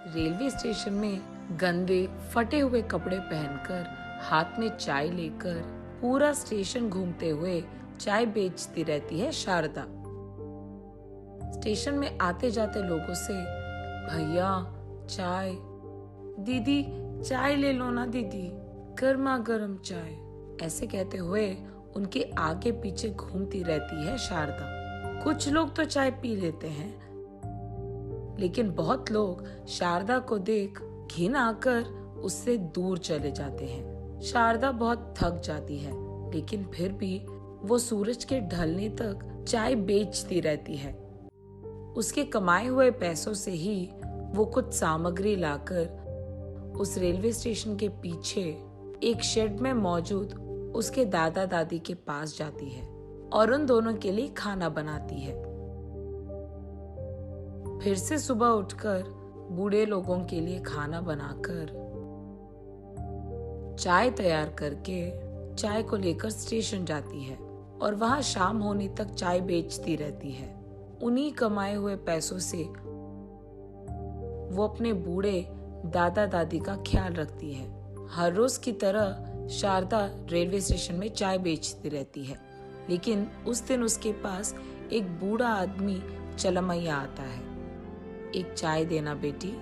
Railway station में गंदे फटे हुए कपड़े पहनकर हाथ में चाय लेकर पूरा स्टेशन घूमते हुए चाय बेचती रहती है शारदा। स्टेशन में आते जाते लोगों से, भैया चाय, दीदी चाय ले लो ना दीदी, गर्मा गर्म चाय, ऐसे कहते हुए उनके आगे पीछे घूमती रहती है शारदा। कुछ लोग तो चाय पी लेते हैं, लेकिन बहुत लोग शारदा को देख घिन आकर उससे दूर चले जाते हैं। शारदा बहुत थक जाती है, लेकिन फिर भी वो सूरज के ढलने तक चाय बेचती रहती है। उसके कमाए हुए पैसों से ही वो कुछ सामग्री लाकर उस रेलवे स्टेशन के पीछे एक शेड में मौजूद उसके दादा दादी के पास जाती है और उन दोनों के लिए खाना बनाती है। फिर से सुबह उठकर बूढ़े लोगों के लिए खाना बनाकर चाय तैयार करके चाय को लेकर स्टेशन जाती है और वहां शाम होने तक चाय बेचती रहती है। उन्हीं कमाए हुए पैसों से वो अपने बूढ़े दादा दादी का ख्याल रखती है। हर रोज की तरह शारदा रेलवे स्टेशन में चाय बेचती रहती है, लेकिन उस दिन उसके पास एक बूढ़ा आदमी चलमैया आता है। एक चाय देना बेटी,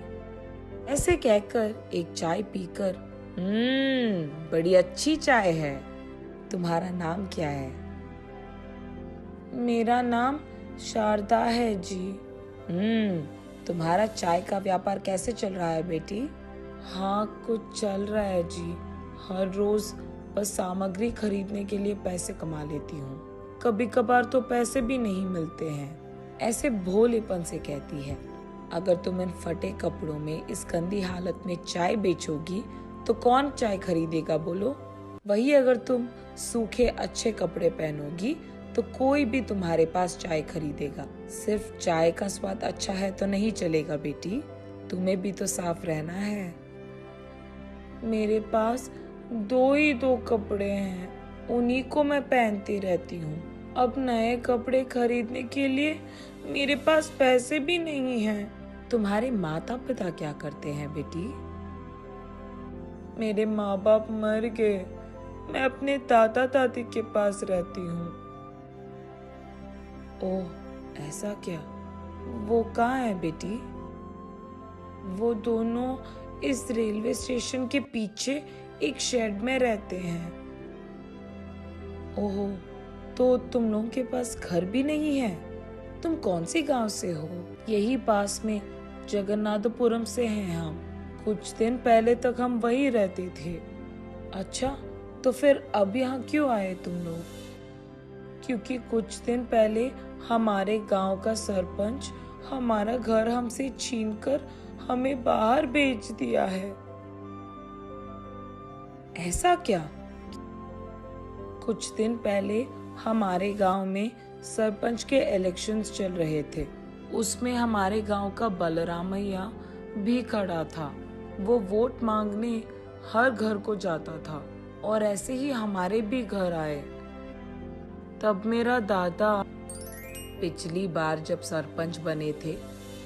ऐसे कहकर एक चाय पीकर, बड़ी अच्छी चाय है, तुम्हारा नाम क्या है? मेरा नाम शारदा है जी। तुम्हारा चाय का व्यापार कैसे चल रहा है बेटी? हाँ कुछ चल रहा है जी, हर रोज बस सामग्री खरीदने के लिए पैसे कमा लेती हूँ, कभी कभार तो पैसे भी नहीं मिलते हैं, ऐसे भोलेपन से कहती है। अगर तुम इन फटे कपड़ों में इस गंदी हालत में चाय बेचोगी तो कौन चाय खरीदेगा बोलो? वही अगर तुम सूखे अच्छे कपड़े पहनोगी तो कोई भी तुम्हारे पास चाय खरीदेगा। सिर्फ चाय का स्वाद अच्छा है तो नहीं चलेगा बेटी, तुम्हें भी तो साफ रहना है। मेरे पास दो कपड़े हैं, उन्हीं को मैं पहनती रहती हूँ। अब नए कपड़े खरीदने के लिए मेरे पास पैसे भी नहीं हैं। तुम्हारे माता पिता क्या करते हैं बेटी? मेरे माँ बाप मर गए, मैं अपने दादा दादी के पास रहती हूँ। ओह ऐसा क्या, वो कहाँ है बेटी? वो दोनों इस रेलवे स्टेशन के पीछे एक शेड में रहते हैं। ओहो, तो तुम लोगों के पास घर भी नहीं है? तुम कौन सी गांव से हो? यही पास में जगन्नाथपुरम से हैं हम। कुछ दिन पहले तक हम वही रहते थे। अच्छा, तो फिर अब यहाँ क्यों आए तुम लोग? क्योंकि कुछ दिन पहले हमारे गांव का सरपंच हमारा घर हमसे छीनकर हमें बाहर भेज दिया है। ऐसा क्या? कुछ दिन पहले हमारे गांव में सरपंच के इलेक्शंस चल रहे थे, उसमें हमारे गांव का बलरामैया भी खड़ा था। वो वोट मांगने हर घर को जाता था और ऐसे ही हमारे भी घर आए। तब मेरा दादा, पिछली बार जब सरपंच बने थे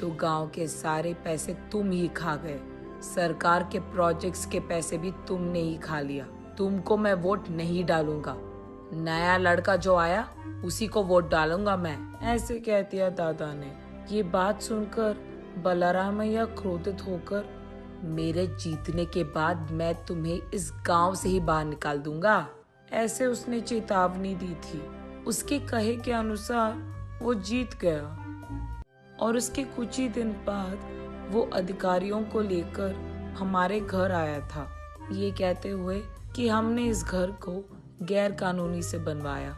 तो गांव के सारे पैसे तुम ही खा गए, सरकार के प्रोजेक्ट्स के पैसे भी तुमने ही खा लिया। तुमको मैं वोट नहीं डालूंगा, नया लड़का जो आया उसी को वोट डालूंगा मैं, ऐसे कह दिया दादा ने। ये बात सुनकर बलरामैया क्रोधित होकर, मेरे जीतने के बाद मैं तुम्हें इस गांव से ही बाहर निकाल दूंगा, ऐसे उसने चेतावनी दी थी। उसके कहे के अनुसार वो जीत गया और उसके कुछ ही दिन बाद वो अधिकारियों को लेकर हमारे घर आया था, ये कहते हुए कि हमने इस घर को गैर कानूनी से बनवाया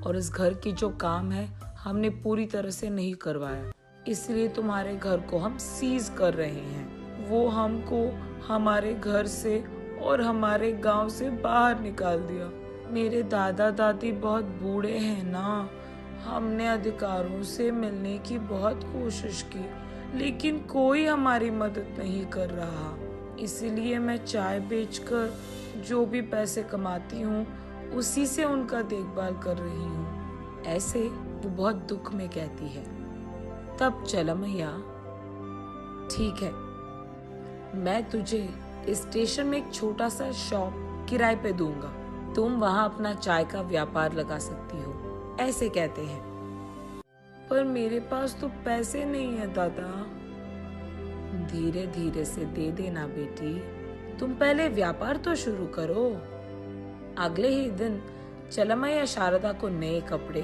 और इस घर की जो काम है हमने पूरी तरह से नहीं करवाया, इसलिए तुम्हारे घर को हम सीज कर रहे हैं। वो हमको हमारे घर से और हमारे गांव से बाहर निकाल दिया। मेरे दादा दादी बहुत बूढ़े हैं ना, हमने अधिकारों से मिलने की बहुत कोशिश की, लेकिन कोई हमारी मदद नहीं कर रहा। इसलिए मैं चाय बेचकर जो भी पैसे कमाती हूँ उसी से उनका देखभाल कर रही हूँ, ऐसे वो बहुत दुख में कहती है। तब चलमैया, ठीक है, मैं तुझे स्टेशन में एक छोटा सा शॉप किराए पे दूंगा, तुम वहाँ अपना चाय का व्यापार लगा सकती हो, ऐसे कहते हैं। पर मेरे पास तो पैसे नहीं है दादा। धीरे धीरे से दे देना बेटी, तुम पहले व्यापार तो शुरू करो। अगले ही दिन चलमैया शारदा को नए कपड़े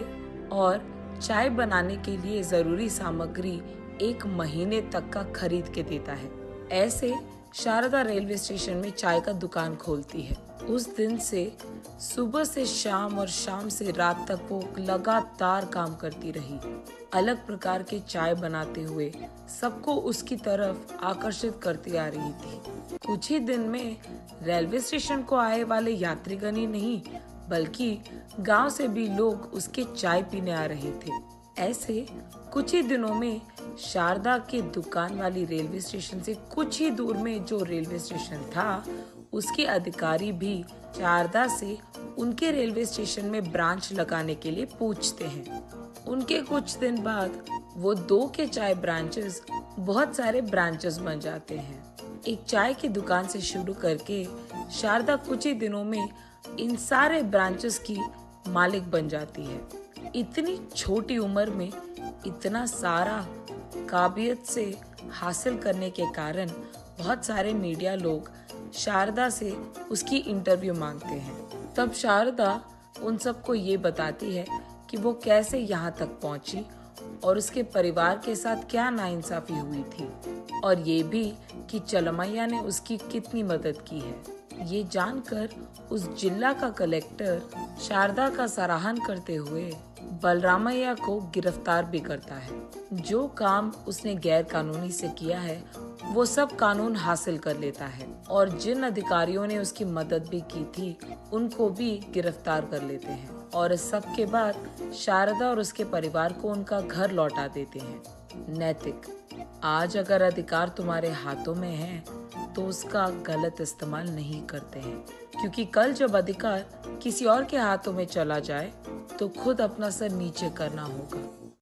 और चाय बनाने के लिए जरूरी सामग्री 1 महीने तक का खरीद के देता है। ऐसे शारदा रेलवे स्टेशन में चाय का दुकान खोलती है। उस दिन से सुबह से शाम और शाम से रात तक वो लगातार काम करती रही, अलग प्रकार के चाय बनाते हुए सबको उसकी तरफ आकर्षित करती आ रही थी। कुछ ही दिन में रेलवे स्टेशन को आए वाले यात्रीगण ही नहीं बल्कि गांव से भी लोग उसके चाय पीने आ रहे थे। ऐसे कुछ ही दिनों में शारदा के दुकान वाली रेलवे स्टेशन से कुछ ही दूर में जो रेलवे स्टेशन था, उसके अधिकारी भी शारदा से उनके रेलवे स्टेशन में ब्रांच लगाने के लिए पूछते हैं। उनके कुछ दिन बाद वो 2 के चाय ब्रांचेस बहुत सारे ब्रांचेस बन जाते हैं। एक चाय की दुकान से शुरू करके शारदा कुछ ही दिनों में इन सारे ब्रांचेस की मालिक बन जाती है। इतनी छोटी उम्र में इतना सारा काबिलियत से हासिल करने के कारण बहुत सारे मीडिया लोग शारदा से उसकी इंटरव्यू मांगते हैं। तब शारदा उन सबको ये बताती है कि वो कैसे यहाँ तक पहुँची और उसके परिवार के साथ क्या नाइंसाफी हुई थी, और ये भी कि चलमैया ने उसकी कितनी मदद की है। ये जानकर उस जिला का कलेक्टर शारदा का सराहन करते हुए बलरामैया को गिरफ्तार भी करता है। जो काम उसने गैर कानूनी से किया है वो सब कानून हासिल कर लेता है, और जिन अधिकारियों ने उसकी मदद भी की थी उनको भी गिरफ्तार कर लेते हैं, और इस सब के बाद शारदा और उसके परिवार को उनका घर लौटा देते हैं। नैतिक, आज अगर अधिकार तुम्हारे हाथों में है तो उसका गलत इस्तेमाल नहीं करते हैं, क्योंकि कल जब अधिकार किसी और के हाथों में चला जाए तो खुद अपना सर नीचे करना होगा।